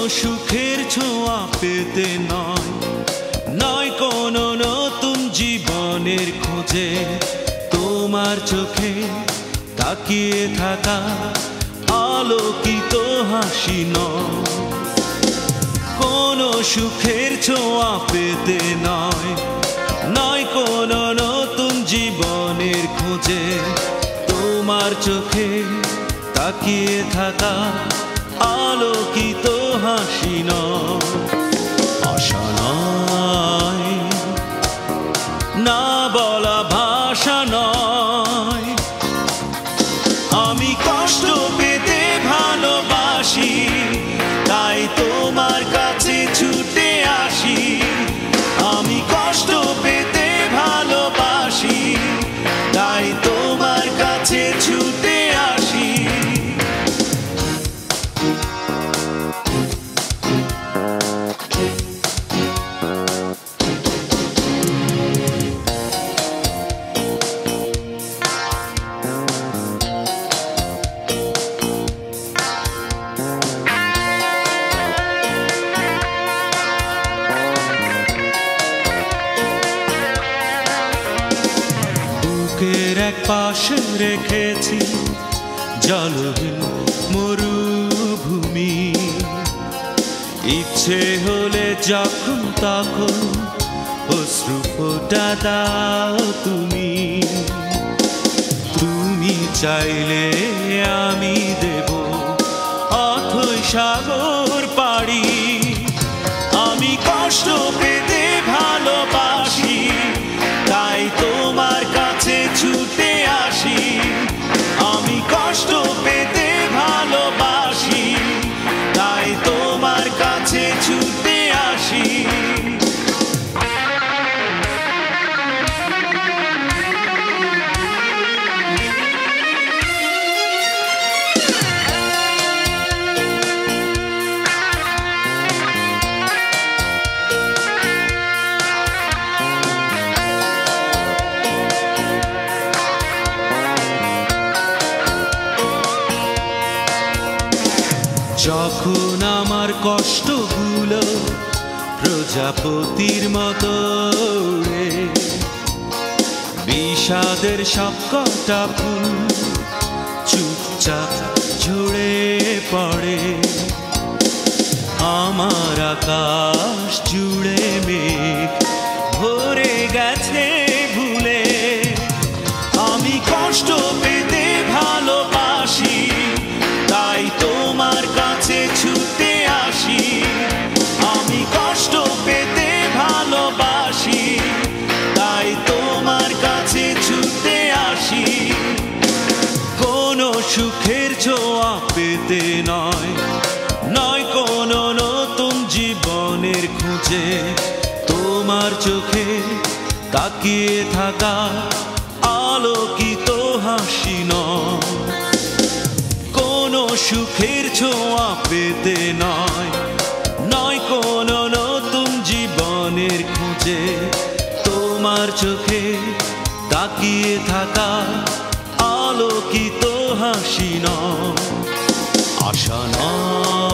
সুখের ছোঁয়া পেতে নয়, নয় কোনো নতুন জীবনের খোঁজে, তোমার চোখে তাকিয়ে থাকা আলোকিত হাসি নয়। কোনো সুখের ছোঁয়া পেতে নয়, নয় কোনো নতুন জীবনের খোঁজে, তোমার চোখে তাকিয়ে থাকা আলোকিত হাসি নয়। আশা নয়, না বলা ভাষা নয়, আমি কষ্ট পেতে ভালোবাসি, তাই তোমার কাছে ছুটে আসি। আমি কষ্ট পেতে ভালোবাসি, তাই তোমার কাছে ছুটে আসি। বুকের এক পাশে রেখেছি জলহীন মরুভূমি, ইচ্ছে হলে যখন তখন অশ্রু ফোঁটা দাও তুমি। তুমি চাইলে আমি দেব অথই সাগর পাড়ি। আমি কষ্ট পেতে ভালোবাসি, তাই তোমার কাছে ছুটে আসি। আমি কষ্ট পেতে ভালোবাসি, তাই তোমার কাছে ছুটে আসি। যখন আমার কষ্টগুলো প্রজাপতির মতো উড়ে, বিষাদের সবকটা ফুল চুপচাপ ঝরে পড়ে, আমার আকাশ জুড়ে মেঘ ভরে গেছে ভুলে। আমি কষ্ট পেতে ভালোবাসি, তাই তোমার কাছে ছুটে আসি। আমি কষ্ট পেতে ভালোবাসি, তাই তোমার কাছে ছুটে আসি। কোনো সুখের ছোঁয়া পেতে নয়, নয় কোনো নতুন জীবনের খুঁজে, তোমার চোখে তাকিয়ে থাকা আলোকিত হাসি নয়। কোনো সুখের ছোঁয়া পেতে নয়, নয় কোনো নতুন জীবনের খুঁজে, তোমার চোখে তাকিয়ে থাকা আলোকিত হাসি নয়। আশা নয়।